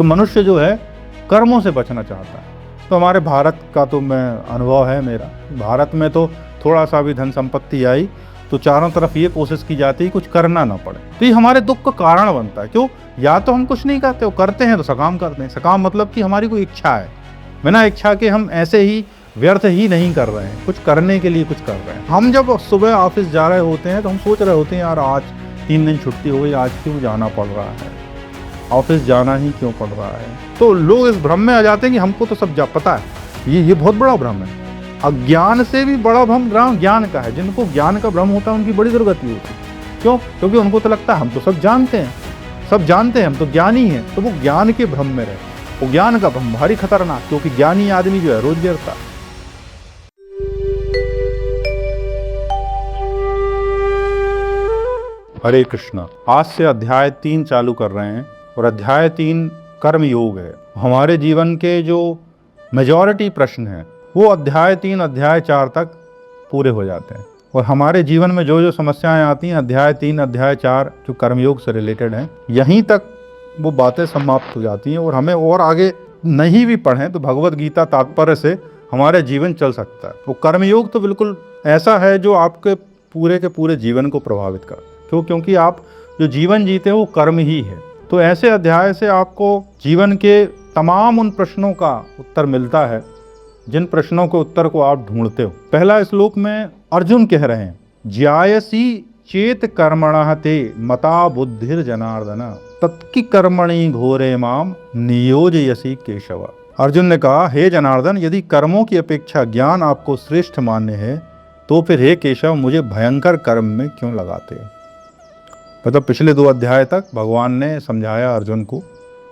तो मनुष्य जो है कर्मों से बचना चाहता है। तो हमारे भारत का तो मैं अनुभव है मेरा, भारत में तो थोड़ा सा भी धन संपत्ति आई तो चारों तरफ ये कोशिश की जाती है कुछ करना ना पड़े। तो ये हमारे दुख का कारण बनता है। क्यों? या तो हम कुछ नहीं करते, वो करते हैं तो सकाम करते हैं। सकाम मतलब कि हमारी कोई इच्छा है, बिना इच्छा के हम ऐसे ही व्यर्थ ही नहीं कर रहे हैं, कुछ करने के लिए कुछ कर रहे हैं। हम जब सुबह ऑफिस जा रहे होते हैं तो हम सोच रहे होते हैं यार आज 3 दिन छुट्टी हो गई, आज क्यों जाना पड़ रहा है, ऑफिस जाना ही क्यों पड़ रहा है। तो लोग इस भ्रम में आ जाते हैं कि हमको तो सब पता है। ये बहुत बड़ा भ्रम है। अज्ञान से भी बड़ा भ्रम ज्ञान का है। जिनको ज्ञान का भ्रम होता है उनकी बड़ी दुर्गति होती है। क्यों? क्योंकि उनको तो लगता है हम तो सब जानते हैं, हम तो ज्ञानी हैं। तो वो ज्ञान के भ्रम में रहे। वो ज्ञान का भ्रम भारी खतरनाक, क्योंकि ज्ञानी आदमी जो है रोज गिरता है। हरे कृष्णा। आज से अध्याय 3 चालू कर रहे हैं और अध्याय 3 कर्म योग है। हमारे जीवन के जो मेजॉरिटी प्रश्न हैं वो अध्याय 3 अध्याय 4 तक पूरे हो जाते हैं। और हमारे जीवन में जो जो समस्याएं आती हैं अध्याय 3 अध्याय 4 जो कर्मयोग से रिलेटेड हैं, यहीं तक वो बातें समाप्त हो जाती हैं। और हमें और आगे नहीं भी पढ़ें तो भगवत गीता तात्पर्य से हमारे जीवन चल सकता है। वो कर्मयोग तो बिल्कुल ऐसा है जो आपके पूरे के पूरे जीवन को प्रभावित कर। क्यों? क्योंकि आप जो जीवन जीते हैं वो कर्म ही है। तो ऐसे अध्याय से आपको जीवन के तमाम उन प्रश्नों का उत्तर मिलता है जिन प्रश्नों के उत्तर को आप ढूंढते हो। पहला श्लोक में अर्जुन कह रहे हैं, ज्यायसी चेत कर्मणः ते मता बुद्धिर जनार्दन तत्की कर्मणि घोरे माम नियोजयसी केशव। अर्जुन ने कहा, हे जनार्दन, यदि कर्मों की अपेक्षा ज्ञान आपको श्रेष्ठ मान्य है तो फिर हे केशव मुझे भयंकर कर्म में क्यों लगाते हो। मतलब पिछले 2 अध्याय तक भगवान ने समझाया अर्जुन को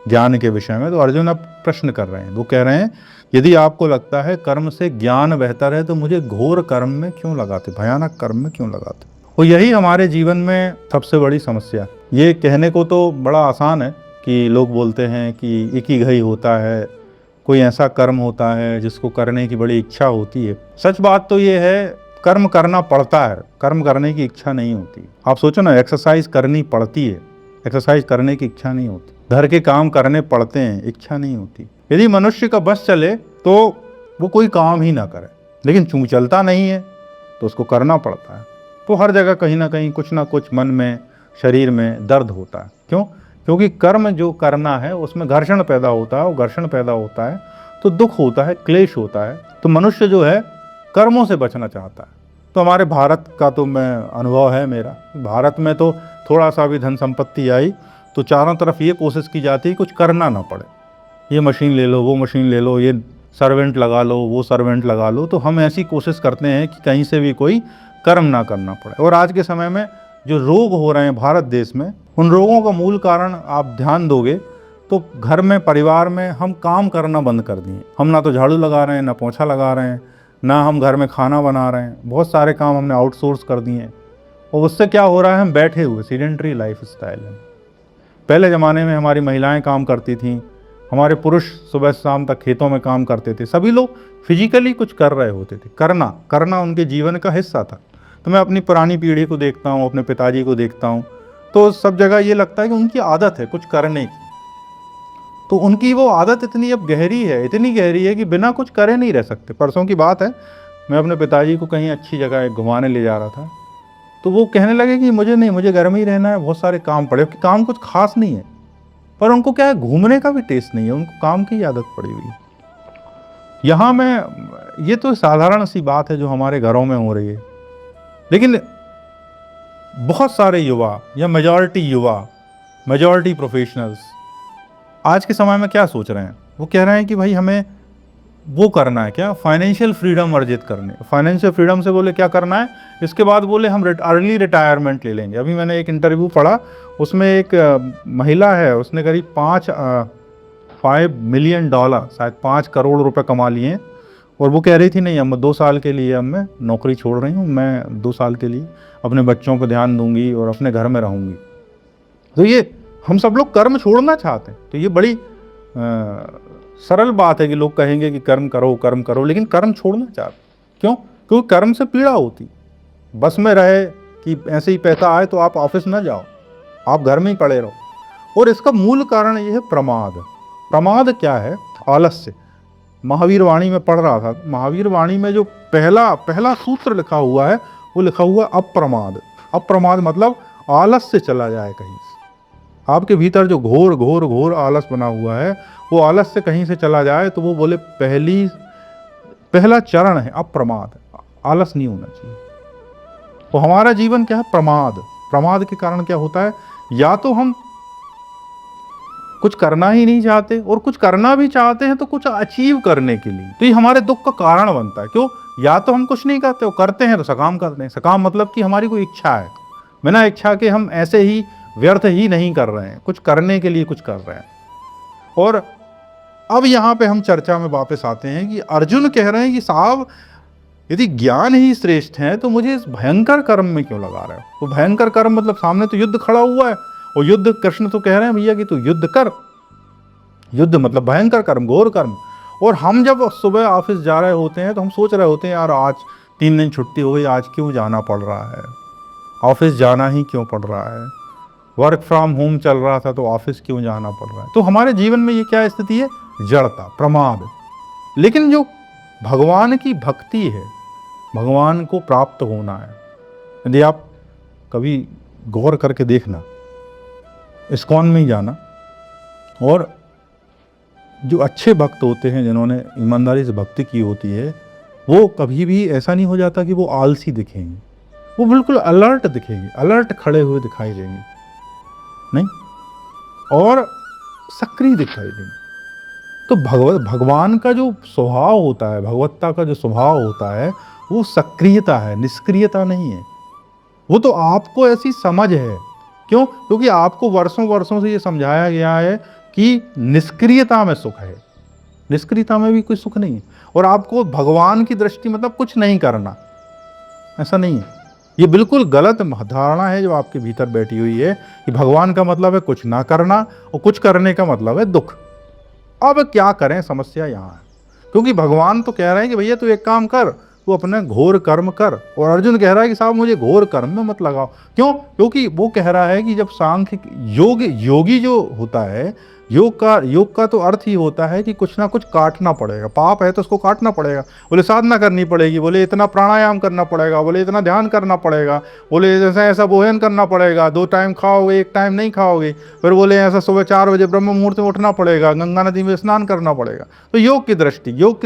ज्ञान के विषय में। तो अर्जुन अब प्रश्न कर रहे हैं, वो कह रहे हैं यदि आपको लगता है कर्म से ज्ञान बेहतर है तो मुझे घोर कर्म में क्यों लगाते, भयानक कर्म में क्यों लगाते। और यही हमारे जीवन में सबसे बड़ी समस्या। ये कहने को तो बड़ा आसान है कि लोग बोलते हैं कि इकिगाई होता है, कोई ऐसा कर्म होता है जिसको करने की बड़ी इच्छा होती है। सच बात तो ये है कर्म करना पड़ता है, कर्म करने की इच्छा नहीं होती। आप सोचो ना, एक्सरसाइज करनी पड़ती है, एक्सरसाइज करने की इच्छा नहीं होती। घर के काम करने पड़ते हैं, इच्छा नहीं होती। यदि मनुष्य का बस चले तो वो कोई काम ही ना करे, लेकिन चूँ चलता नहीं है तो उसको करना पड़ता है। तो हर जगह कहीं ना कहीं कुछ ना कुछ मन में शरीर में दर्द होता है। क्यों? क्योंकि कर्म जो करना है उसमें घर्षण पैदा होता है, और घर्षण पैदा होता है तो दुख होता है, क्लेश होता है। तो मनुष्य जो है कर्मों से बचना चाहता है। तो हमारे भारत का तो मैं अनुभव है मेरा, भारत में तो थोड़ा सा भी धन संपत्ति आई तो चारों तरफ ये कोशिश की जाती है कुछ करना ना पड़े। ये मशीन ले लो, वो मशीन ले लो, ये सर्वेंट लगा लो, वो सर्वेंट लगा लो। तो हम ऐसी कोशिश करते हैं कि कहीं से भी कोई कर्म ना करना पड़े। और आज के समय में जो रोग हो रहे हैं भारत देश में, उन रोगों का मूल कारण आप ध्यान दोगे तो घर में परिवार में हम काम करना बंद कर दिए। हम ना तो झाड़ू लगा रहे हैं, ना पोछा लगा रहे हैं, ना हम घर में खाना बना रहे हैं। बहुत सारे काम हमने आउटसोर्स कर दिए हैं। और उससे क्या हो रहा है, हम बैठे हुए सीडेंटरी लाइफ स्टाइल है। पहले ज़माने में हमारी महिलाएं काम करती थीं, हमारे पुरुष सुबह शाम तक खेतों में काम करते थे। सभी लोग फिजिकली कुछ कर रहे होते थे। करना उनके जीवन का हिस्सा था। तो मैं अपनी पुरानी पीढ़ी को देखता हूँ, अपने पिताजी को देखता हूँ, तो सब जगह ये लगता है कि उनकी आदत है कुछ करने की। तो उनकी वो आदत इतनी अब गहरी है, इतनी गहरी है कि बिना कुछ करे नहीं रह सकते। परसों की बात है, मैं अपने पिताजी को कहीं अच्छी जगह घुमाने ले जा रहा था, तो वो कहने लगे कि मुझे घर में ही रहना है, बहुत सारे काम पड़े। काम कुछ खास नहीं है, पर उनको क्या है, घूमने का भी टेस्ट नहीं है, उनको काम की आदत पड़ी हुई है। यहाँ में ये तो साधारण सी बात है जो हमारे घरों में हो रही है, लेकिन बहुत सारे युवा या मेजॉरिटी प्रोफेशनल्स आज के समय में क्या सोच रहे हैं, वो कह रहे हैं कि भाई हमें वो करना है, क्या, फाइनेंशियल फ्रीडम अर्जित करनी है। फाइनेंशियल फ्रीडम से बोले क्या करना है, इसके बाद बोले हम अर्ली रिटायरमेंट ले लेंगे। अभी मैंने एक इंटरव्यू पढ़ा, उसमें एक महिला है, उसने करीब $5 मिलियन, शायद 5 करोड़ रुपए कमा लिए। और वो कह रही थी नहीं, अब 2 साल के लिए अब मैं नौकरी छोड़ रही हूँ, मैं 2 साल के लिए अपने बच्चों पर ध्यान दूंगी और अपने घर में रहूँगी। तो ये हम सब लोग कर्म छोड़ना चाहते हैं। तो ये बड़ी सरल बात है कि लोग कहेंगे कि कर्म करो, लेकिन कर्म छोड़ना चाहते। क्यों? क्योंकि कर्म से पीड़ा होती। बस में रहे कि ऐसे ही पैसा आए तो आप ऑफिस ना जाओ, आप घर में ही पड़े रहो। और इसका मूल कारण ये है प्रमाद। प्रमाद क्या है? आलस्य। महावीर वाणी में पढ़ रहा था, महावीर वाणी में जो पहला सूत्र लिखा हुआ है वो लिखा हुआ अप्रमाद। अप्रमाद मतलब आलस्य चला जाए कहीं से। आपके भीतर जो घोर घोर घोर आलस बना हुआ है वो आलस्य कहीं से चला जाए तो वो बोले पहला चरण है अप्रमाद, आलस नहीं होना चाहिए। तो हमारा जीवन क्या है? प्रमाद। प्रमाद के कारण क्या होता है? या तो हम कुछ करना ही नहीं चाहते, और कुछ करना भी चाहते हैं तो कुछ अचीव करने के लिए, तो ये हमारे दुख का कारण बनता है। क्यों? या तो हम कुछ नहीं करते, वो करते हैं तो सकाम करते हैं। सकाम मतलब कि हमारी कोई इच्छा है, बिना इच्छा के हम ऐसे ही व्यर्थ ही नहीं कर रहे हैं, कुछ करने के लिए कुछ कर रहे हैं। और अब यहाँ पे हम चर्चा में वापस आते हैं कि अर्जुन कह रहे हैं कि साहब यदि ज्ञान ही श्रेष्ठ है तो मुझे इस भयंकर कर्म में क्यों लगा रहे हो? तो भयंकर कर्म मतलब सामने तो युद्ध खड़ा हुआ है, और युद्ध कृष्ण तो कह रहे हैं भैया कि तू युद्ध कर। युद्ध मतलब भयंकर कर्म, घोर कर्म। और हम जब सुबह ऑफिस जा रहे होते हैं तो हम सोच रहे होते हैं यार आज 3 दिन छुट्टी हो गई, आज क्यों जाना पड़ रहा है, ऑफिस जाना ही क्यों पड़ रहा है, वर्क फ्रॉम होम चल रहा था तो ऑफिस क्यों जाना पड़ रहा है। तो हमारे जीवन में ये क्या स्थिति है? जड़ता, प्रमाद। लेकिन जो भगवान की भक्ति है, भगवान को प्राप्त होना है, यदि आप कभी गौर करके देखना, इस्कॉन में ही जाना, और जो अच्छे भक्त होते हैं जिन्होंने ईमानदारी से भक्ति की होती है, वो कभी भी ऐसा नहीं हो जाता कि वो आलसी दिखेंगे, वो बिल्कुल अलर्ट दिखेंगे, अलर्ट खड़े हुए दिखाई देंगे, नहीं, और सक्रिय दिखाई देंगे। तो भगवान का जो स्वभाव होता है, भगवत्ता का जो स्वभाव होता है, वो सक्रियता है, निष्क्रियता नहीं है। वो तो आपको ऐसी समझ है। क्यों? क्योंकि आपको वर्षों वर्षों से ये समझाया गया है कि निष्क्रियता में सुख है, निष्क्रियता में भी कोई सुख नहीं है। और आपको भगवान की दृष्टि मतलब कुछ नहीं करना, ऐसा नहीं है। ये बिल्कुल गलत धारणा है जो आपके भीतर बैठी हुई है कि भगवान का मतलब है कुछ ना करना, और कुछ करने का मतलब है दुख। अब क्या करें, समस्या यहाँ है। क्योंकि भगवान तो कह रहे हैं कि भैया तू एक काम कर, तू अपने घोर कर्म कर, और अर्जुन कह रहा है कि साहब मुझे घोर कर्म में मत लगाओ। क्यों? क्योंकि वो कह रहा है कि जब सांख्य योगी जो होता है, योग का तो अर्थ ही होता है कि कुछ ना कुछ काटना पड़ेगा। पाप है तो उसको काटना पड़ेगा। बोले साधना करनी पड़ेगी, बोले इतना प्राणायाम करना पड़ेगा, बोले इतना ध्यान करना पड़ेगा, बोले जैसा ऐसा भोजन करना पड़ेगा, 2 टाइम खाओगे 1 टाइम नहीं खाओगे, फिर बोले ऐसा सुबह 4 बजे ब्रह्म मुहूर्त में उठना पड़ेगा, गंगा नदी में स्नान करना पड़ेगा। तो योग की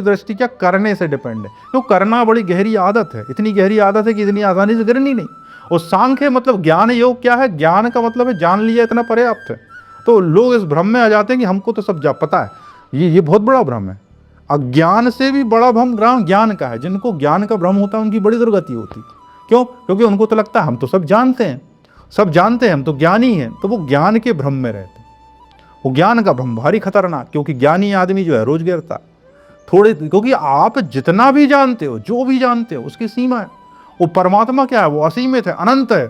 दृष्टि क्या करने से डिपेंड है। तो करना बड़ी गहरी आदत है, इतनी गहरी आदत है कि इतनी आसानी से गिरनी नहीं। और सांख्य मतलब ज्ञान, योग क्या है? ज्ञान का मतलब है जान लिया, इतना पर्याप्त है। तो लोग इस भ्रम में आ जाते हैं कि हमको तो सब पता है। ये बहुत बड़ा भ्रम है। अज्ञान से भी बड़ा भ्रम ज्ञान का है। जिनको ज्ञान का भ्रम होता है उनकी बड़ी दुर्गति होती। क्यों? क्योंकि उनको तो लगता है हम तो सब जानते हैं, हम तो ज्ञानी हैं। तो वो ज्ञान के भ्रम में रहते हैं। वो ज्ञान का भ्रम भारी खतरनाक, क्योंकि ज्ञानी आदमी जो है रोज गिरता थोड़े, क्योंकि आप जितना भी जानते हो, जो भी जानते हो, उसकी सीमा है। वो परमात्मा क्या है? वो असीमित है, अनंत है।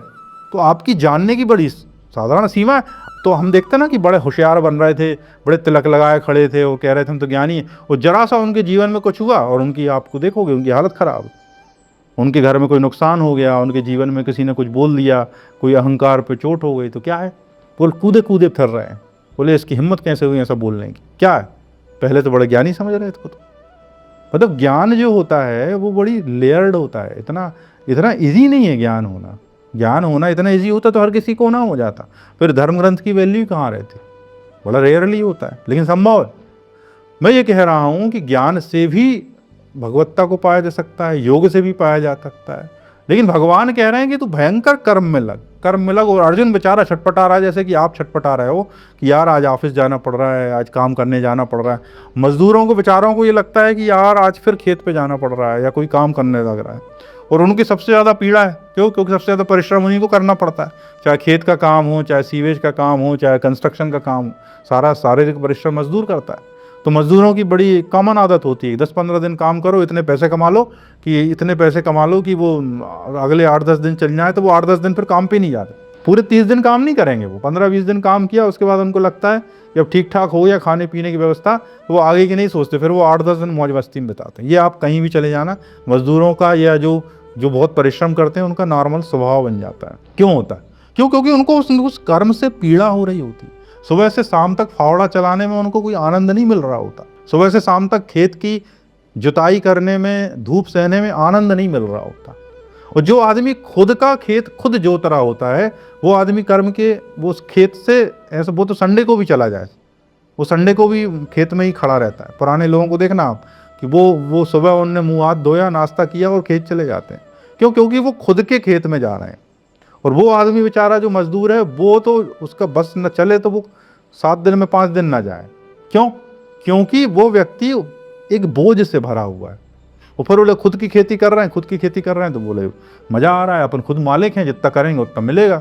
तो आपकी जानने की बड़ी साधारण सीमा है। तो हम देखते ना कि बड़े होशियार बन रहे थे, बड़े तिलक लगाए खड़े थे, वो कह रहे थे हम तो ज्ञानी हैं। और जरा सा उनके जीवन में कुछ हुआ और उनकी, आपको देखोगे उनकी हालत खराब, उनके घर में कोई नुकसान हो गया, उनके जीवन में किसी ने कुछ बोल दिया, कोई अहंकार पे चोट हो गई, तो क्या है? बोल कूदे कूदे फिर रहे हैं। बोले इसकी हिम्मत कैसे हुई ऐसा बोलने की? क्या है? पहले तो बड़े ज्ञानी समझ रहे थे इसको। तो मतलब ज्ञान जो होता है वो बड़ी लेयर्ड होता है। इतना ईजी नहीं है ज्ञान होना। ज्ञान होना इतना इजी होता तो हर किसी को ना हो जाता, फिर धर्म ग्रंथ की वैल्यू कहाँ रहती? बड़ा रेयरली होता है, लेकिन संभव है। मैं ये कह रहा हूँ कि ज्ञान से भी भगवत्ता को पाया जा सकता है, योग से भी पाया जा सकता है। लेकिन भगवान कह रहे हैं कि तू भयंकर कर्म में लग। और अर्जुन बेचारा छटपटा रहा है, जैसे कि आप छटपटा रहे हो कि यार आज ऑफिस जाना पड़ रहा है, आज काम करने जाना पड़ रहा है। मजदूरों को, बेचारों को ये लगता है कि यार आज फिर खेत पे जाना पड़ रहा है या कोई काम करने लग रहा है। और उनकी सबसे ज़्यादा पीड़ा है। क्यों? क्योंकि सबसे ज़्यादा परिश्रम उन्हीं को करना पड़ता है। चाहे खेत का काम हो, चाहे सीवेज का काम हो, चाहे कंस्ट्रक्शन का काम हो, सारा शारीरिक परिश्रम मजदूर करता है। तो मजदूरों की बड़ी कॉमन आदत होती है, 10-15 दिन काम करो, इतने पैसे कमा लो कि वो अगले 8-10 दिन चल जाए, तो वो 8-10 दिन फिर काम पे नहीं जाते। पूरे 30 दिन काम नहीं करेंगे, वो 15-20 दिन काम किया, उसके बाद उनको लगता है कि अब ठीक ठाक हो गया खाने पीने की व्यवस्था, तो वो आगे की नहीं सोचते, फिर वो 8-10 दिन मौज मस्ती में बिताते हैं। ये आप कहीं भी चले जाना, मजदूरों का या जो बहुत परिश्रम करते हैं उनका नॉर्मल स्वभाव बन जाता है। क्यों होता है? क्योंकि उनको उस कर्म से पीड़ा हो रही होती है। सुबह से शाम तक फावड़ा चलाने में उनको कोई आनंद नहीं मिल रहा होता। सुबह से शाम तक खेत की जुताई करने में, धूप सहने में आनंद नहीं मिल रहा होता। और जो आदमी खुद का खेत खुद जोत रहा होता है, वो आदमी कर्म के वो उस खेत से ऐसा, वो तो संडे को भी चला जाए, वो संडे को भी खेत में ही खड़ा रहता है। पुराने लोगों को देखना आप कि वो सुबह उनने मुंह हाथ धोया, नाश्ता किया और खेत चले जाते हैं। क्यों? क्योंकि वो खुद के खेत में जा रहे हैं। और वो आदमी बेचारा जो मजदूर है, वो तो उसका बस न चले तो वो 7 दिन में 5 दिन ना जाए। क्यों? क्योंकि वो व्यक्ति एक बोझ से भरा हुआ है। और फिर बोले खुद की खेती कर रहे हैं, खुद की खेती कर रहे हैं, तो बोले मजा आ रहा है, अपन खुद मालिक हैं, जितना करेंगे उतना मिलेगा,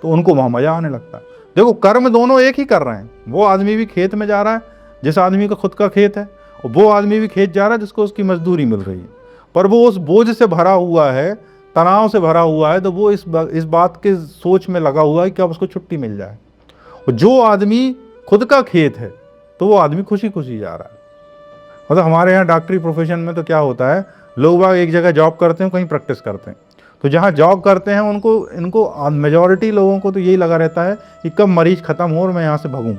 तो उनको वहाँ मजा आने लगता है। देखो, कर्म दोनों एक ही कर रहे हैं। वो आदमी भी खेत में जा रहा है जिस आदमी का खुद का खेत है, और वो आदमी भी खेत जा रहा है जिसको उसकी मजदूरी मिल रही है। पर वो उस बोझ से भरा हुआ है, तनाव से भरा हुआ है, तो वो इस बात के सोच में लगा हुआ है कि अब उसको छुट्टी मिल जाए। और जो आदमी खुद का खेत है, तो वो आदमी खुशी खुशी जा रहा है। मतलब हमारे यहाँ डॉक्टरी प्रोफेशन में तो क्या होता है, लोग बाग एक जगह जॉब करते हैं, कहीं प्रैक्टिस करते हैं। तो जहाँ जॉब करते हैं इनको मेजॉरिटी लोगों को तो यही लगा रहता है कि कब मरीज ख़त्म हो और मैं यहाँ से भागूँ।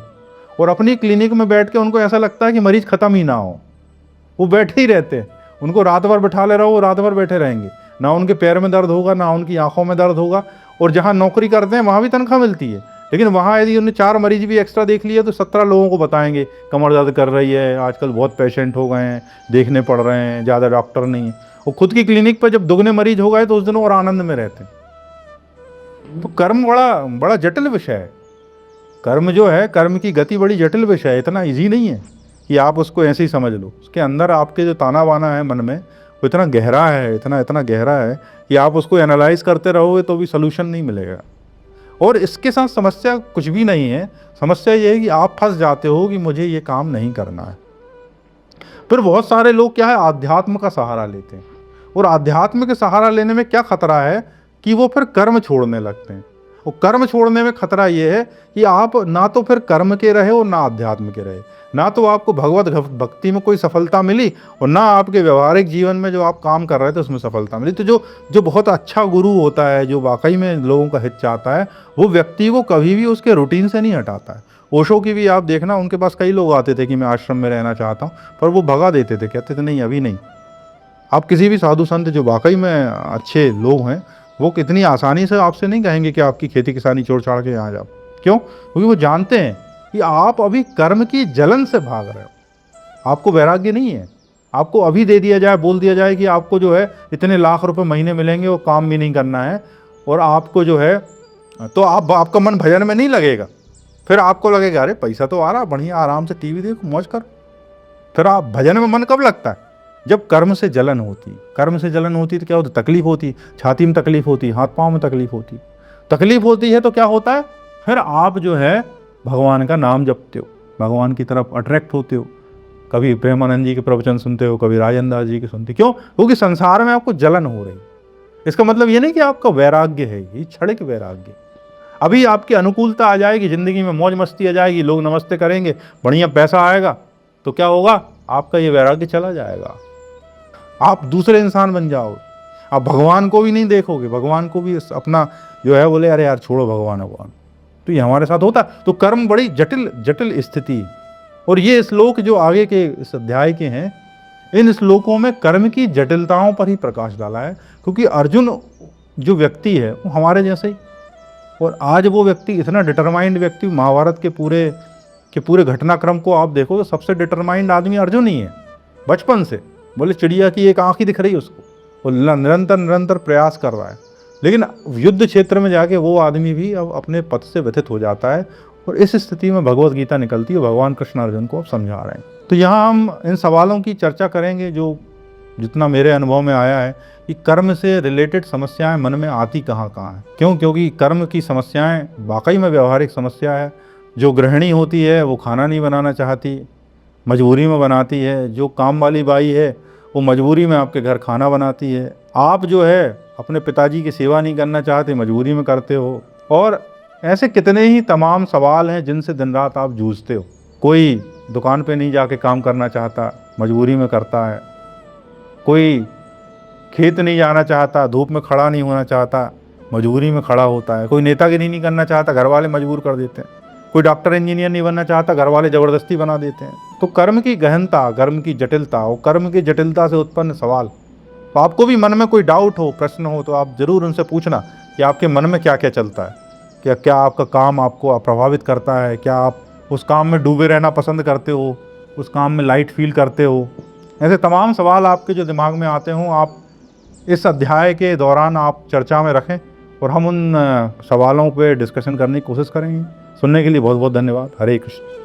और अपनी क्लिनिक में बैठ के उनको ऐसा लगता है कि मरीज ख़त्म ही ना हो, वो बैठे ही रहते हैं। उनको रात भर बैठा ले रहा हो, वो रात भर बैठे रहेंगे, ना उनके पैर में दर्द होगा, ना उनकी आंखों में दर्द होगा। और जहाँ नौकरी करते हैं वहाँ भी तनख्वाह मिलती है, लेकिन वहाँ यदि उन्हें 4 मरीज भी एक्स्ट्रा देख लिया तो 17 लोगों को बताएंगे कमर दर्द कर रही है, आजकल बहुत पेशेंट हो गए हैं, देखने पड़ रहे हैं, ज़्यादा डॉक्टर नहीं है। और खुद की क्लिनिक पर जब दुगने मरीज हो गए तो उस दिन और आनंद में रहते हैं। तो कर्म बड़ा बड़ा जटिल विषय है। कर्म जो है, कर्म की गति बड़ी जटिल विषय है, इतना ईजी नहीं है कि आप उसको ऐसे ही समझ लो। उसके अंदर आपके जो ताना बाना है मन में, वो इतना गहरा है, इतना गहरा है कि आप उसको एनालाइज करते रहोगे तो भी सोल्यूशन नहीं मिलेगा। और इसके साथ समस्या कुछ भी नहीं है। समस्या ये है कि आप फंस जाते हो कि मुझे ये काम नहीं करना है। फिर बहुत सारे लोग क्या है, आध्यात्म का सहारा लेते हैं। और आध्यात्म के सहारा लेने में क्या खतरा है कि वो फिर कर्म छोड़ने लगते हैं। और कर्म छोड़ने में खतरा ये है कि आप ना तो फिर कर्म के रहे और ना आध्यात्म के रहे, ना तो आपको भगवत भक्ति में कोई सफलता मिली और ना आपके व्यवहारिक जीवन में जो आप काम कर रहे थे उसमें सफलता मिली। तो जो बहुत अच्छा गुरु होता है, जो वाकई में लोगों का हित चाहता है, वो व्यक्ति को कभी भी उसके रूटीन से नहीं हटाता है। ओशो की भी आप देखना, उनके पास कई लोग आते थे कि मैं आश्रम में रहना चाहता हूँ, पर वो भगा देते थे, कहते थे नहीं अभी नहीं। आप किसी भी साधु संत जो वाकई में अच्छे लोग हैं, वो कितनी आसानी से आपसे नहीं कहेंगे कि आपकी खेती किसानी छोड़ छाड़ के यहाँ जाओ। क्यों? क्योंकि वो जानते हैं कि आप अभी कर्म की जलन से भाग रहे हो। आपको वैराग्य नहीं है। आपको अभी दे दिया जाए, बोल दिया जाए कि आपको जो है इतने लाख रुपए महीने मिलेंगे, वो काम भी नहीं करना है, और आपको जो है तो आपका मन भजन में नहीं लगेगा। फिर आपको लगेगा अरे पैसा तो आ रहा, बढ़िया आराम से टीवी देखो, मौज करो। फिर आप भजन में मन कब लगता है? जब कर्म से जलन होती। कर्म से जलन होती तो क्या होता? तकलीफ होती, छाती में तकलीफ होती, हाथ पाँव में तकलीफ होती। तकलीफ होती है तो क्या होता है? फिर आप जो है भगवान का नाम जपते हो, भगवान की तरफ अट्रैक्ट होते हो। कभी प्रेमानंद जी के प्रवचन सुनते हो, कभी राजन दास जी के सुनते हो। क्यों? क्योंकि संसार में आपको जलन हो रही। इसका मतलब ये नहीं कि आपका वैराग्य है, ये क्षणिक वैराग्य। अभी आपकी अनुकूलता आ जाएगी, जिंदगी में मौज मस्ती आ जाएगी, लोग नमस्ते करेंगे, बढ़िया पैसा आएगा, तो क्या होगा? आपका ये वैराग्य चला जाएगा, आप दूसरे इंसान बन जाओगे। आप भगवान को भी नहीं देखोगे, भगवान को भी अपना जो है बोले अरे यार छोड़ो भगवान भगवान। तो ये हमारे साथ होता है। तो कर्म बड़ी जटिल जटिल स्थिति। और ये श्लोक जो आगे के इस अध्याय के हैं, इन श्लोकों में कर्म की जटिलताओं पर ही प्रकाश डाला है। क्योंकि अर्जुन जो व्यक्ति है वो हमारे जैसे ही, और आज वो व्यक्ति इतना डिटरमाइंड व्यक्ति, महाभारत के पूरे घटनाक्रम को आप देखो तो सबसे डिटरमाइंड आदमी अर्जुन ही है। बचपन से बोले चिड़िया की एक आंख ही दिख रही है उसको, वो निरंतर प्रयास कर रहा है। लेकिन युद्ध क्षेत्र में जाके वो आदमी भी अब अपने पद से व्यथित हो जाता है। और इस स्थिति में भगवत गीता निकलती है, भगवान कृष्ण अर्जुन को अब समझा रहे हैं। तो यहाँ हम इन सवालों की चर्चा करेंगे जो जितना मेरे अनुभव में आया है कि कर्म से रिलेटेड समस्याएं मन में आती कहाँ हैं। क्यों? क्योंकि कर्म की समस्याएं वाकई में व्यवहारिक समस्या है। जो गृहिणी होती है वो खाना नहीं बनाना चाहती, मजबूरी में बनाती है। जो काम वाली बाई है वो मजबूरी में आपके घर खाना बनाती है। आप जो है अपने पिताजी की सेवा नहीं करना चाहते, मजबूरी में करते हो। और ऐसे कितने ही तमाम सवाल हैं जिनसे दिन रात आप जूझते हो। कोई दुकान पे नहीं जाके काम करना चाहता, मजबूरी में करता है। कोई खेत नहीं जाना चाहता, धूप में खड़ा नहीं होना चाहता, मजबूरी में खड़ा होता है। कोई नेतागिरी नहीं करना चाहता, घर वाले मजबूर कर देते हैं। कोई डॉक्टर इंजीनियर नहीं बनना चाहता, घर वाले ज़बरदस्ती बना देते हैं। तो कर्म की गहनता, कर्म की जटिलता और कर्म की जटिलता से उत्पन्न सवाल। तो आपको भी मन में कोई डाउट हो, प्रश्न हो, तो आप ज़रूर उनसे पूछना कि आपके मन में क्या क्या चलता है। क्या आपका काम आपको प्रभावित करता है? क्या आप उस काम में डूबे रहना पसंद करते हो? उस काम में लाइट फील करते हो? ऐसे तमाम सवाल आपके जो दिमाग में आते हों, आप इस अध्याय के दौरान आप चर्चा में रखें और हम उन सवालों पे डिस्कशन करने की कोशिश करेंगे। सुनने के लिए बहुत बहुत धन्यवाद। हरे कृष्ण।